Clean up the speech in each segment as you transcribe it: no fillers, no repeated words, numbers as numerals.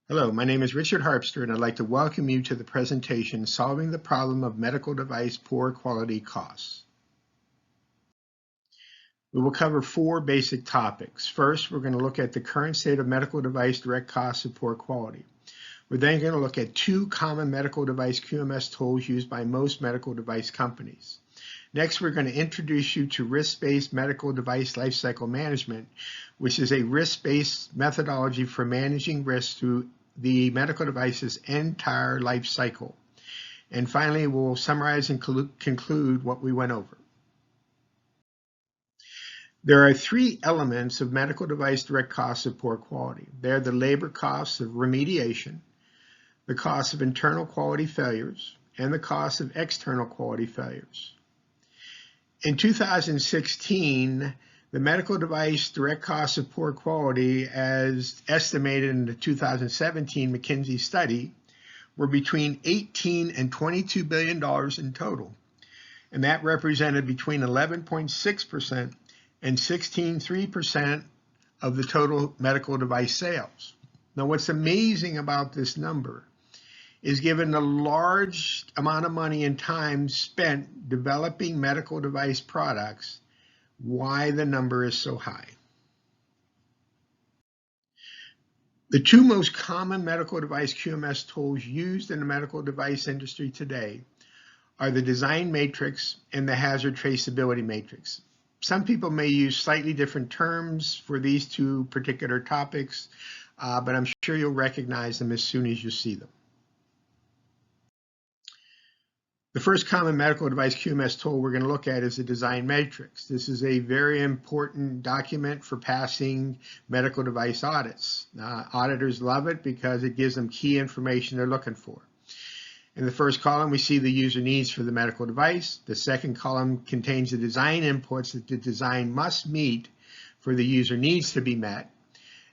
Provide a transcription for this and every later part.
Hello, my name is Richard Harpster, and I'd like to welcome you to the presentation, Solving the Problem of Medical Device Poor Quality Costs. We will cover four basic topics. First, we're going to look at the current state of medical device direct costs of poor quality. We're then going to look at two common medical device QMS tools used by most medical device companies. Next, we're going to introduce you to risk-based medical device lifecycle management, which is a risk-based methodology for managing risk through the medical device's entire life cycle. And finally, we'll summarize and conclude what we went over. There are three elements of medical device direct costs of poor quality. They're the labor costs of remediation, the cost of internal quality failures, and the cost of external quality failures. In 2016, the medical device direct costs of poor quality, as estimated in the 2017 McKinsey study, were between $18 and $22 billion in total. And that represented between 11.6% and 16.3% of the total medical device sales. Now, what's amazing about this number is, given the large amount of money and time spent developing medical device products, why the number is so high. The two most common medical device QMS tools used in the medical device industry today are the design matrix and the hazard traceability matrix. Some people may use slightly different terms for these two particular topics, but I'm sure you'll recognize them as soon as you see them. The first common medical device QMS tool we're going to look at is the design matrix. This is a very important document for passing medical device audits. Auditors love it because it gives them key information they're looking for. In the first column, we see the user needs for the medical device. The second column contains the design inputs that the design must meet for the user needs to be met.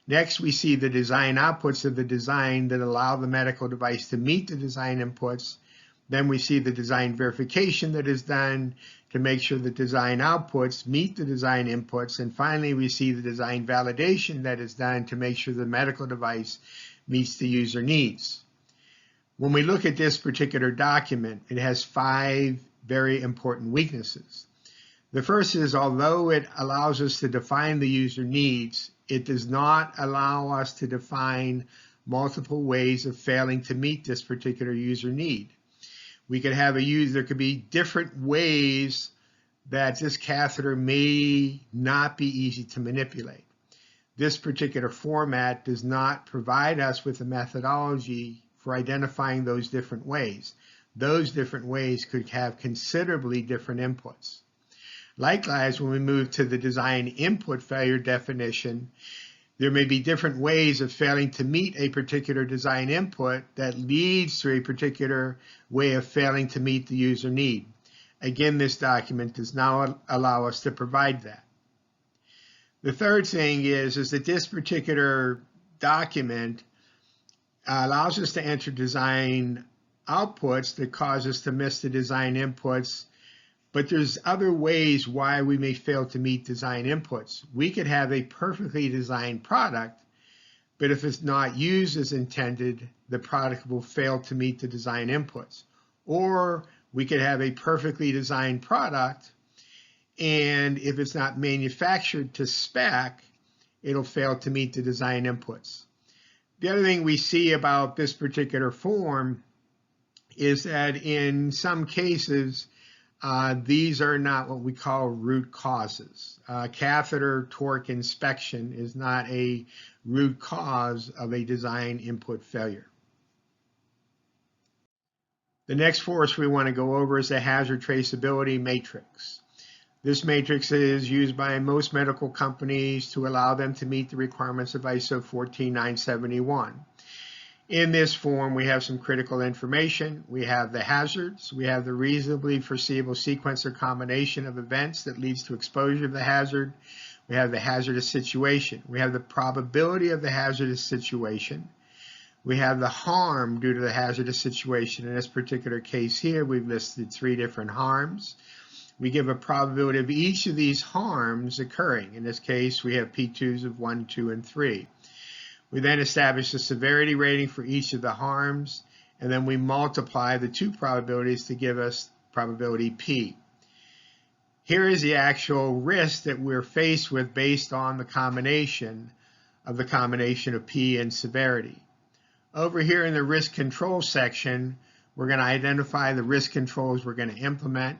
Next, we see the design outputs of the design that allow the medical device to meet the design inputs. Then we see the design verification that is done to make sure the design outputs meet the design inputs. And finally, we see the design validation that is done to make sure the medical device meets the user needs. When we look at this particular document, it has five very important weaknesses. The first is, although it allows us to define the user needs, it does not allow us to define multiple ways of failing to meet this particular user need. We could have there could be different ways that this catheter may not be easy to manipulate. This particular format does not provide us with a methodology for identifying those different ways. Those different ways could have considerably different inputs. Likewise, when we move to the design input failure definition, there may be different ways of failing to meet a particular design input that leads to a particular way of failing to meet the user need. Again, this document does not allow us to provide that. The third thing is that this particular document allows us to enter design outputs that cause us to miss the design inputs, but there's other ways why we may fail to meet design inputs. We could have a perfectly designed product, but if it's not used as intended, the product will fail to meet the design inputs. Or we could have a perfectly designed product, and if it's not manufactured to spec, it'll fail to meet the design inputs. The other thing we see about this particular form is that in some cases, these are not what we call root causes. Catheter torque inspection is not a root cause of a design input failure. The next force we want to go over is the hazard traceability matrix. This matrix is used by most medical companies to allow them to meet the requirements of ISO 14971. In this form, we have some critical information. We have the hazards. We have the reasonably foreseeable sequence or combination of events that leads to exposure of the hazard. We have the hazardous situation. We have the probability of the hazardous situation. We have the harm due to the hazardous situation. In this particular case here, we've listed three different harms. We give a probability of each of these harms occurring. In this case, we have P2s of 1, 2, and 3. We then establish the severity rating for each of the harms, and then we multiply the two probabilities to give us probability P. Here is the actual risk that we're faced with based on the combination of P and severity. Over here in the risk control section, we're going to identify the risk controls we're going to implement.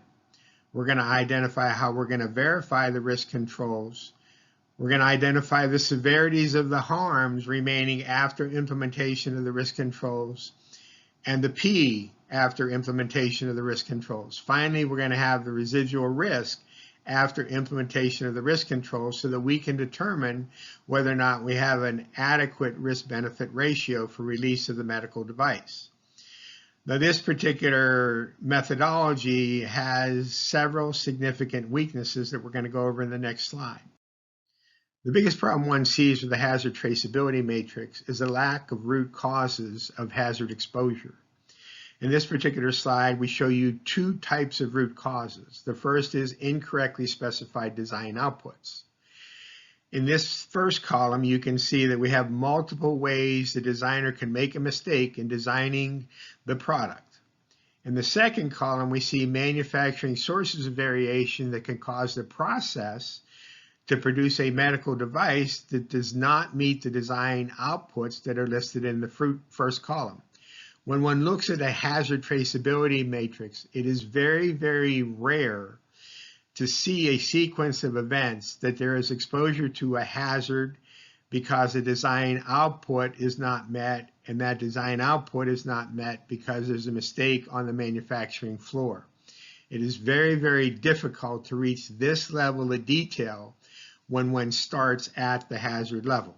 We're going to identify how we're going to verify the risk controls. We're going to identify the severities of the harms remaining after implementation of the risk controls and the P after implementation of the risk controls. Finally, we're going to have the residual risk after implementation of the risk controls so that we can determine whether or not we have an adequate risk-benefit ratio for release of the medical device. Now, this particular methodology has several significant weaknesses that we're going to go over in the next slide. The biggest problem one sees with the hazard traceability matrix is the lack of root causes of hazard exposure. In this particular slide, we show you two types of root causes. The first is incorrectly specified design outputs. In this first column, you can see that we have multiple ways the designer can make a mistake in designing the product. In the second column, we see manufacturing sources of variation that can cause the process to produce a medical device that does not meet the design outputs that are listed in the first column. When one looks at a hazard traceability matrix, it is very, very rare to see a sequence of events that there is exposure to a hazard because the design output is not met, and that design output is not met because there's a mistake on the manufacturing floor. It is very, very difficult to reach this level of detail when one starts at the hazard level.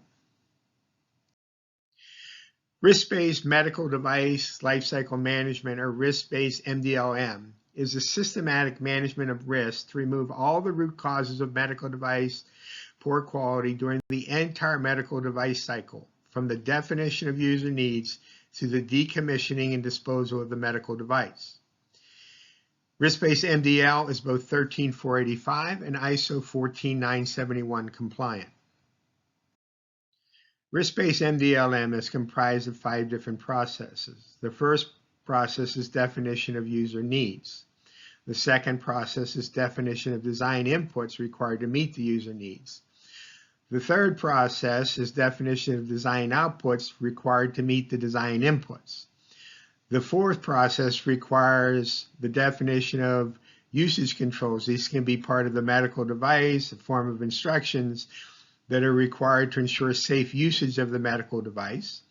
Risk-based medical device lifecycle management, or risk-based MDLM, is a systematic management of risk to remove all the root causes of medical device poor quality during the entire medical device cycle, from the definition of user needs to the decommissioning and disposal of the medical device. Risk-based MDL is both 13485 and ISO 14971 compliant. Risk-based MDLM is comprised of 5 different processes. The first process is definition of user needs. The second process is definition of design inputs required to meet the user needs. The third process is definition of design outputs required to meet the design inputs. The fourth process requires the definition of usage controls. These can be part of the medical device, a form of instructions that are required to ensure safe usage of the medical device.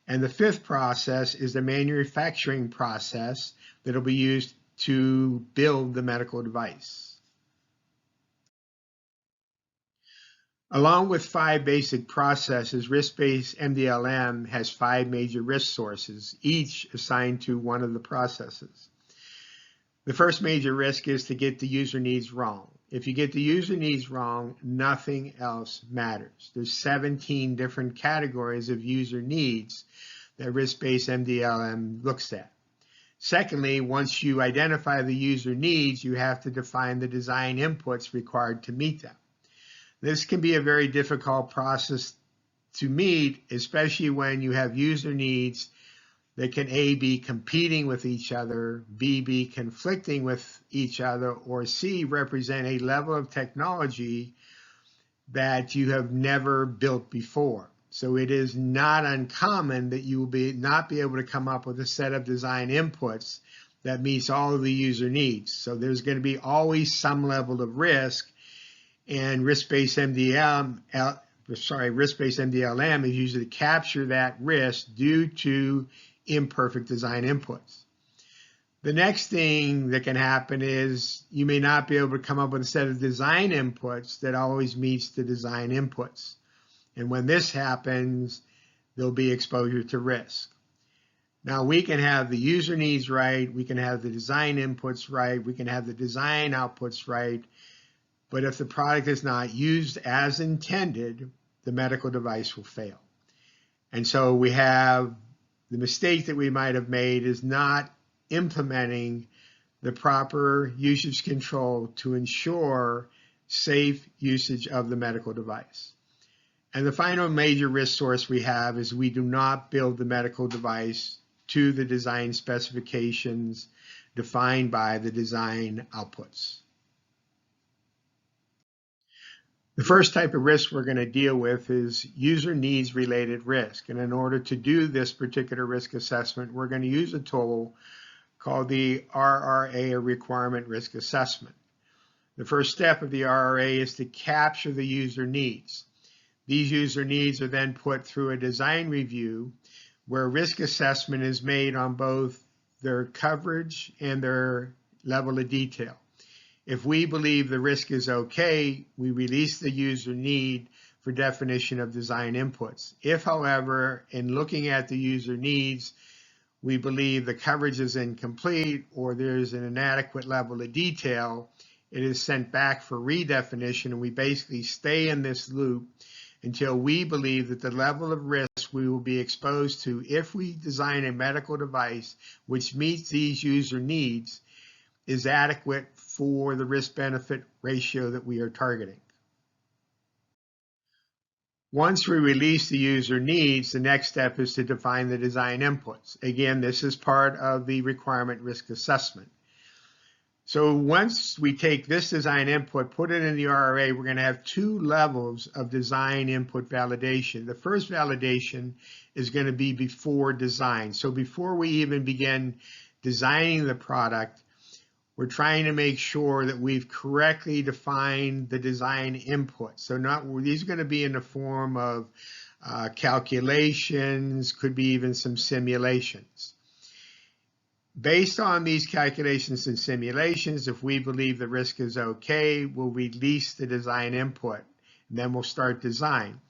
And the fifth process is the manufacturing process that will be used to build the medical device. Along with 5 basic processes, risk-based MDLM has 5 major risk sources, each assigned to one of the processes. The first major risk is to get the user needs wrong. If you get the user needs wrong, nothing else matters. There's 17 different categories of user needs that risk-based MDLM looks at. Secondly, once you identify the user needs, you have to define the design inputs required to meet them. This can be a very difficult process to meet, especially when you have user needs that can A, be competing with each other, B, be conflicting with each other, or C, represent a level of technology that you have never built before. So it is not uncommon that you will not be able to come up with a set of design inputs that meets all of the user needs. So there's going to be always some level of risk, and risk-based MDLM is usually to capture that risk due to imperfect design inputs. The next thing that can happen is you may not be able to come up with a set of design inputs that always meets the design inputs. And when this happens, there'll be exposure to risk. Now, we can have the user needs right, we can have the design inputs right, we can have the design outputs right, but if the product is not used as intended, the medical device will fail. And so we have the mistake that we might have made is not implementing the proper usage control to ensure safe usage of the medical device. And the final major risk source we have is we do not build the medical device to the design specifications defined by the design outputs. The first type of risk we're going to deal with is user needs related risk. And in order to do this particular risk assessment, we're going to use a tool called the RRA, or Requirement Risk Assessment. The first step of the RRA is to capture the user needs. These user needs are then put through a design review where risk assessment is made on both their coverage and their level of detail. If we believe the risk is okay, we release the user need for definition of design inputs. If, however, in looking at the user needs, we believe the coverage is incomplete or there's an inadequate level of detail, it is sent back for redefinition, and we basically stay in this loop until we believe that the level of risk we will be exposed to if we design a medical device which meets these user needs is adequate for the risk-benefit ratio that we are targeting. Once we release the user needs, the next step is to define the design inputs. Again, this is part of the requirement risk assessment. So once we take this design input, put it in the RRA, we're going to have two levels of design input validation. The first validation is going to be before design. So before we even begin designing the product, we're trying to make sure that we've correctly defined the design input. So these are going to be in the form of calculations, could be even some simulations. Based on these calculations and simulations, if we believe the risk is okay, we'll release the design input, and then we'll start design.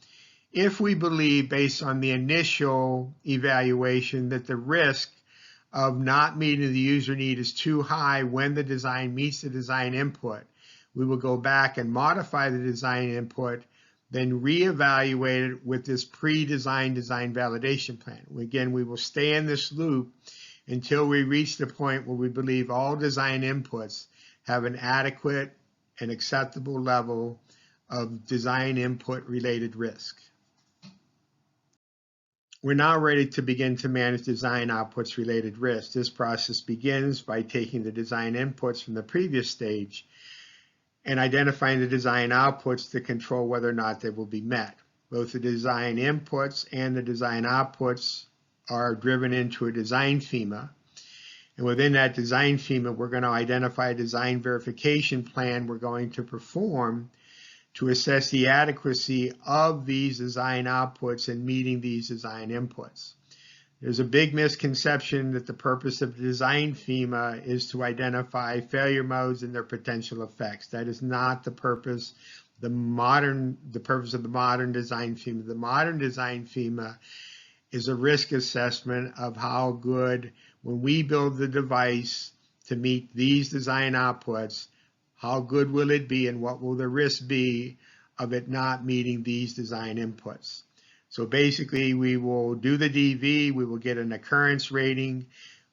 If we believe, based on the initial evaluation, that the risk of not meeting the user need is too high when the design meets the design input, we will go back and modify the design input, then reevaluate it with this pre-designed design validation plan. Again, we will stay in this loop until we reach the point where we believe all design inputs have an adequate and acceptable level of design input related risk. We're now ready to begin to manage design outputs related risk. This process begins by taking the design inputs from the previous stage and identifying the design outputs to control whether or not they will be met. Both the design inputs and the design outputs are driven into a design FMEA. And within that design FMEA, we're going to identify a design verification plan we're going to perform to assess the adequacy of these design outputs and meeting these design inputs. There's a big misconception that the purpose of the design FMEA is to identify failure modes and their potential effects. That is not the purpose. The purpose of the modern design FMEA. The modern design FMEA is a risk assessment of how good, when we build the device to meet these design outputs, how good will it be and what will the risk be of it not meeting these design inputs? So basically, we will do the DV, we will get an occurrence rating,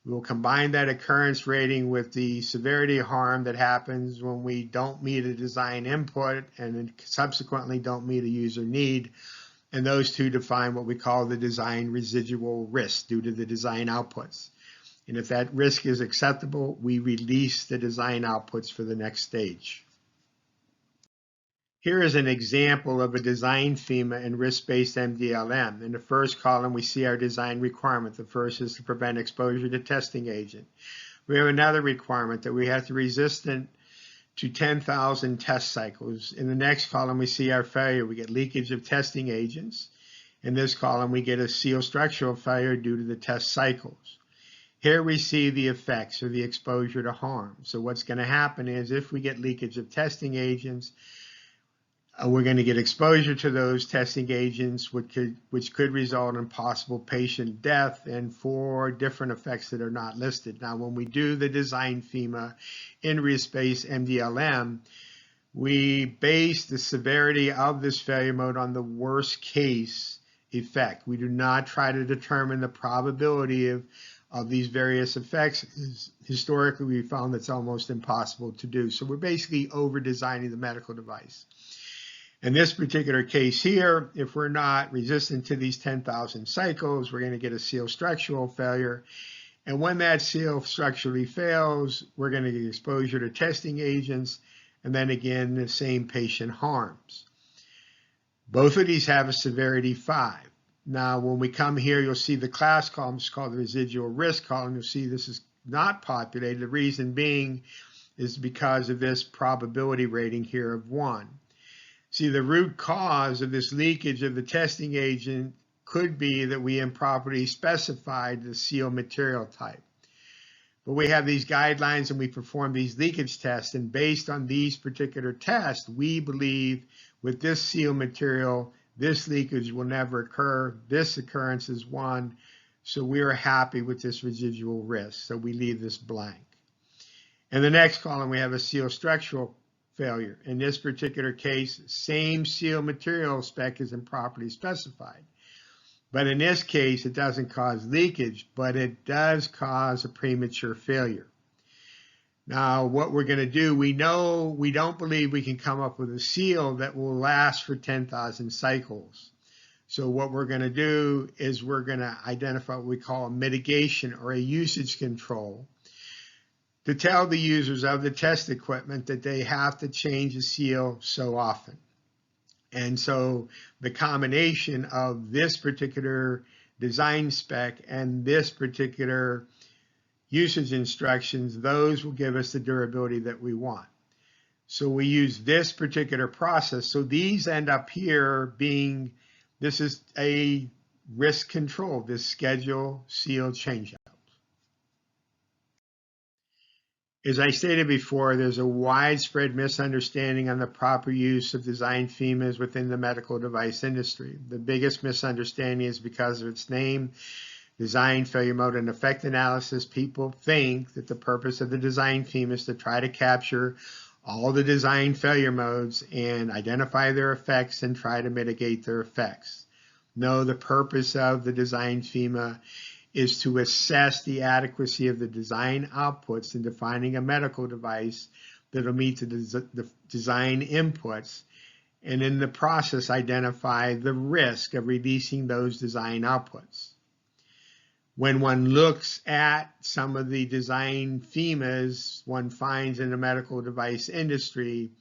we will combine that occurrence rating with the severity of harm that happens when we don't meet a design input and then subsequently don't meet a user need. And those two define what we call the design residual risk due to the design outputs. And if that risk is acceptable, we release the design outputs for the next stage. Here is an example of a design FMEA and risk-based MDLM. In the first column, we see our design requirement. The first is to prevent exposure to testing agent. We have another requirement that we have to resistant to 10,000 test cycles. In the next column, we see our failure. We get leakage of testing agents. In this column, we get a seal structural failure due to the test cycles. Here we see the effects or the exposure to harm. So what's going to happen is if we get leakage of testing agents, we're going to get exposure to those testing agents, which could result in possible patient death and 4 different effects that are not listed. Now, when we do the design FMEA in risk-based MDLM, we base the severity of this failure mode on the worst case effect. We do not try to determine the probability of these various effects. Historically, we found that's almost impossible to do. So we're basically over-designing the medical device. In this particular case here, if we're not resistant to these 10,000 cycles, we're going to get a seal structural failure. And when that seal structurally fails, we're going to get exposure to testing agents, and then again, the same patient harms. Both of these have a severity 5. Now, when we come here, you'll see the class column is called the residual risk column. You'll see this is not populated. The reason being is because of this probability rating here of 1. See, the root cause of this leakage of the testing agent could be that we improperly specified the seal material type. But we have these guidelines and we perform these leakage tests, and based on these particular tests, we believe with this seal material, this leakage will never occur. This occurrence is 1, so we are happy with this residual risk, so we leave this blank. In the next column, we have a seal structural failure. In this particular case, same seal material spec is improperly specified. But in this case, it doesn't cause leakage, but it does cause a premature failure. Now, what we're going to do, we don't believe we can come up with a seal that will last for 10,000 cycles. So what we're going to do is we're going to identify what we call a mitigation or a usage control to tell the users of the test equipment that they have to change the seal so often. And so the combination of this particular design spec and this particular usage instructions, those will give us the durability that we want. So we use this particular process. So these end up here being, this is a risk control, this schedule seal changeout. As I stated before, there's a widespread misunderstanding on the proper use of design FMEAs within the medical device industry. The biggest misunderstanding is because of its name, design, failure mode, and effect analysis. People think that the purpose of the design FMEA is to try to capture all the design failure modes and identify their effects and try to mitigate their effects. No, the purpose of the design FMEA is to assess the adequacy of the design outputs in defining a medical device that will meet the design inputs, and in the process identify the risk of releasing those design outputs. When one looks at some of the design FMEAs one finds in the medical device industry,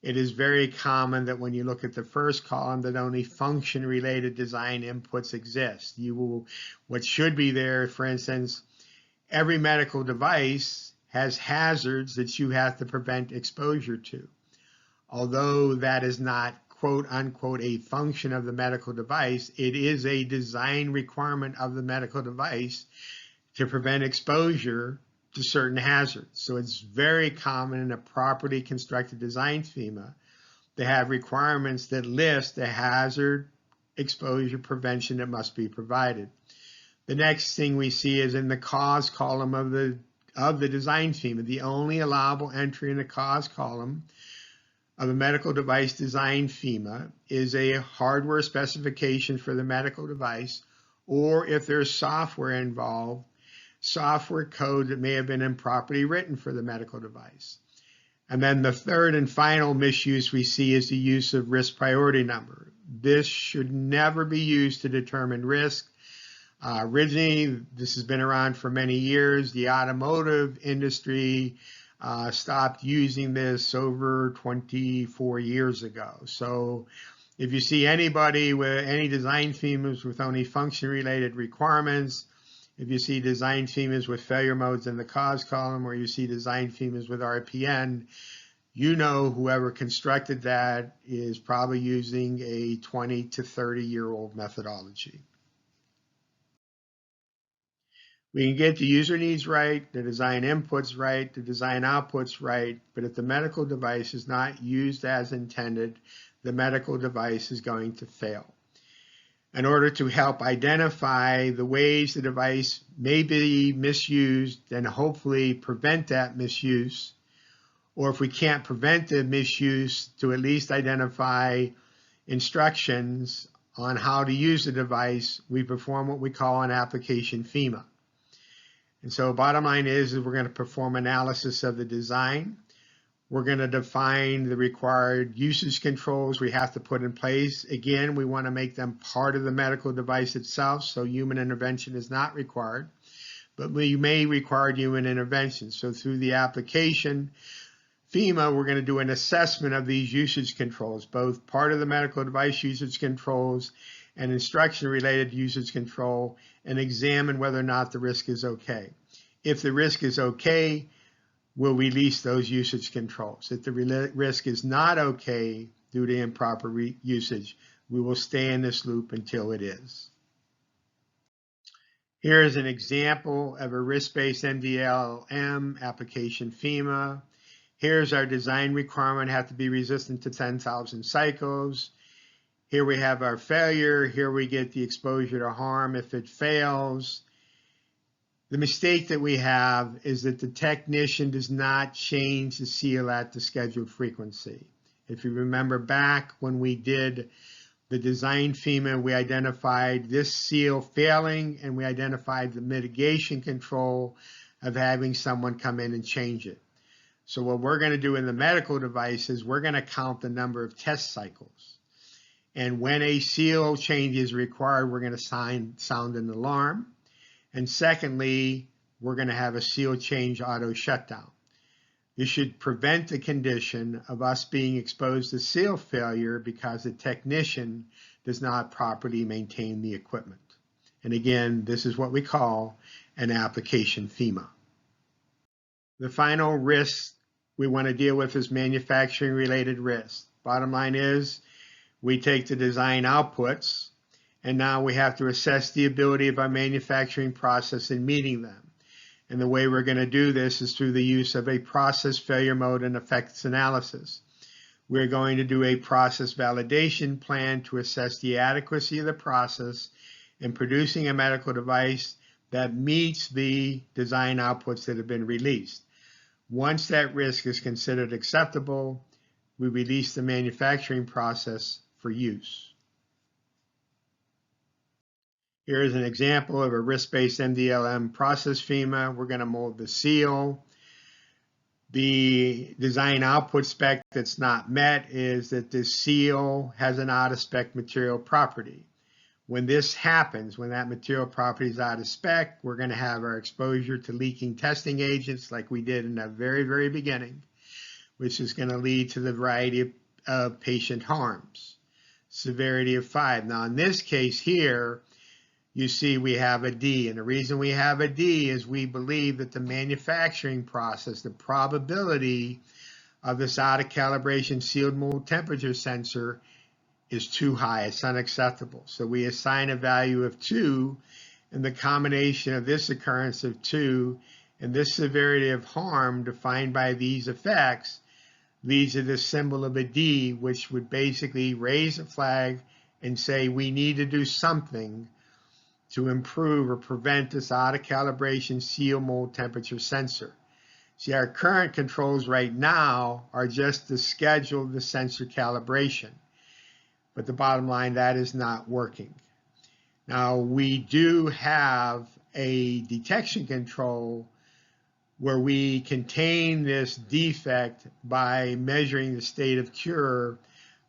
it is very common that when you look at the first column that only function-related design inputs exist. What should be there, for instance, every medical device has hazards that you have to prevent exposure to. Although that is not quote unquote a function of the medical device, it is a design requirement of the medical device to prevent exposure to certain hazards. So it's very common in a properly constructed design FMEA to have requirements that list the hazard exposure prevention that must be provided. The next thing we see is in the cause column of the design FMEA. The only allowable entry in the cause column of a medical device design FMEA is a hardware specification for the medical device, or if there's software involved, software code that may have been improperly written for the medical device. And then the third and final misuse we see is the use of risk priority number. This should never be used to determine risk. Originally, this has been around for many years. The automotive industry stopped using this over 24 years ago. So if you see anybody with any design FMEAs with only function-related requirements, if you see design FMEAs with failure modes in the cause column, or you see design FMEAs with RPN, you know whoever constructed that is probably using a 20 to 30-year-old methodology. We can get the user needs right, the design inputs right, the design outputs right, but if the medical device is not used as intended, the medical device is going to fail. In order to help identify the ways the device may be misused and hopefully prevent that misuse, or if we can't prevent the misuse, to at least identify instructions on how to use the device, we perform what we call an application FMEA. And so bottom line is we're going to perform analysis of the design. We're going to define the required usage controls we have to put in place. Again, we want to make them part of the medical device itself, so human intervention is not required, but we may require human intervention. So through the application, FMEA, we're going to do an assessment of these usage controls, both part of the medical device usage controls and instruction-related usage control, and examine whether or not the risk is okay. If the risk is okay, we'll release those usage controls. If the risk is not okay due to improper usage, we will stay in this loop until it is. Here is an example of a risk-based MDLM application FMEA. Here's our design requirement, have to be resistant to 10,000 cycles. Here we have our failure. Here we get the exposure to harm if it fails. The mistake that we have is that the technician does not change the seal at the scheduled frequency. If you remember back when we did the design FMEA, we identified this seal failing and we identified the mitigation control of having someone come in and change it. So what we're going to do in the medical device is we're going to count the number of test cycles. And when a seal change is required, we're going to sound an alarm. And secondly, we're going to have a seal change auto shutdown. This should prevent the condition of us being exposed to seal failure because the technician does not properly maintain the equipment. And again, this is what we call an application FMEA. The final risk we want to deal with is manufacturing related risk. Bottom line is we take the design outputs and now we have to assess the ability of our manufacturing process in meeting them. And the way we're going to do this is through the use of a process failure mode and effects analysis. We're going to do a process validation plan to assess the adequacy of the process in producing a medical device that meets the design outputs that have been released. Once that risk is considered acceptable, we release the manufacturing process for use. Here is an example of a risk-based MDLM process FMEA. We're going to mold the seal. The design output spec that's not met is that this seal has an out-of-spec material property. When this happens, when that material property is out of spec, we're going to have our exposure to leaking testing agents like we did in the very, very beginning, which is going to lead to the variety of patient harms. Severity of 5. Now, in this case here, you see we have a D. And the reason we have a D is we believe that the manufacturing process, the probability of this out of calibration sealed mold temperature sensor is too high. It's unacceptable. So we assign a value of 2, and the combination of this occurrence of 2 and this severity of harm defined by these effects leads to this symbol of a D, which would basically raise a flag and say we need to do something to improve or prevent this out of calibration seal mold temperature sensor. See, our current controls right now are just to schedule the sensor calibration. But the bottom line, that is not working. Now, we do have a detection control where we contain this defect by measuring the state of cure.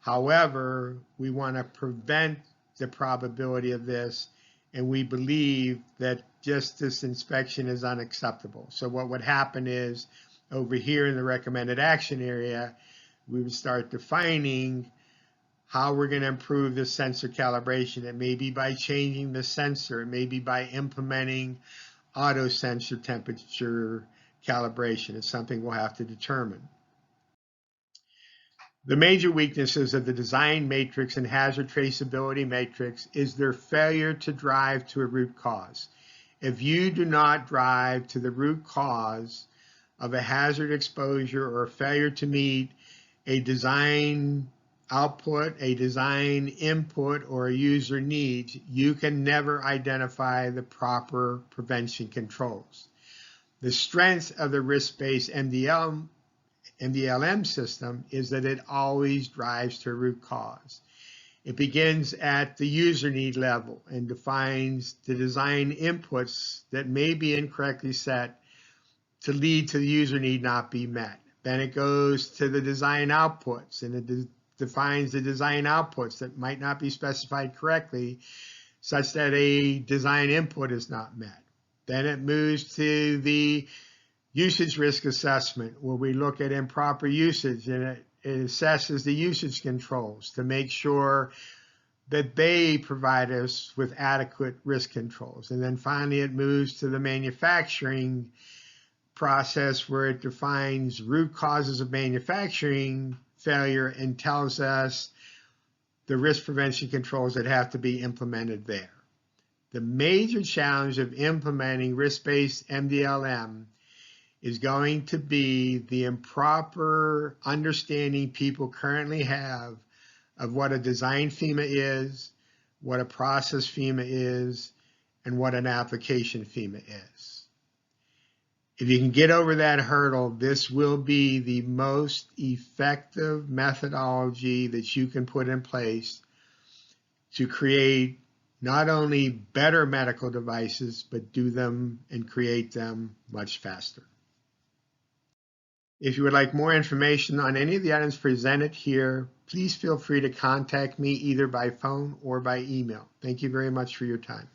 However, we want to prevent the probability of this, and we believe that just this inspection is unacceptable. So what would happen is, over here in the recommended action area, we would start defining how we're going to improve the sensor calibration. It may be by changing the sensor. It may be by implementing auto sensor temperature calibration. It's something we'll have to determine. The major weaknesses of the design matrix and hazard traceability matrix is their failure to drive to a root cause. If you do not drive to the root cause of a hazard exposure or a failure to meet a design output, a design input, or a user needs, you can never identify the proper prevention controls. The strength of the risk-based MDLM system is that it always drives to a root cause. It begins at the user need level and defines the design inputs that may be incorrectly set to lead to the user need not be met. Then it goes to the design outputs, and it defines the design outputs that might not be specified correctly, such that a design input is not met. Then it moves to the usage risk assessment, where we look at improper usage, and it assesses the usage controls to make sure that they provide us with adequate risk controls. And then finally, it moves to the manufacturing process, where it defines root causes of manufacturing failure and tells us the risk prevention controls that have to be implemented there. The major challenge of implementing risk-based MDLM is going to be the improper understanding people currently have of what a design FMEA is, what a process FMEA is, and what an application FMEA is. If you can get over that hurdle, this will be the most effective methodology that you can put in place to create not only better medical devices, but do them and create them much faster. If you would like more information on any of the items presented here, please feel free to contact me either by phone or by email. Thank you very much for your time.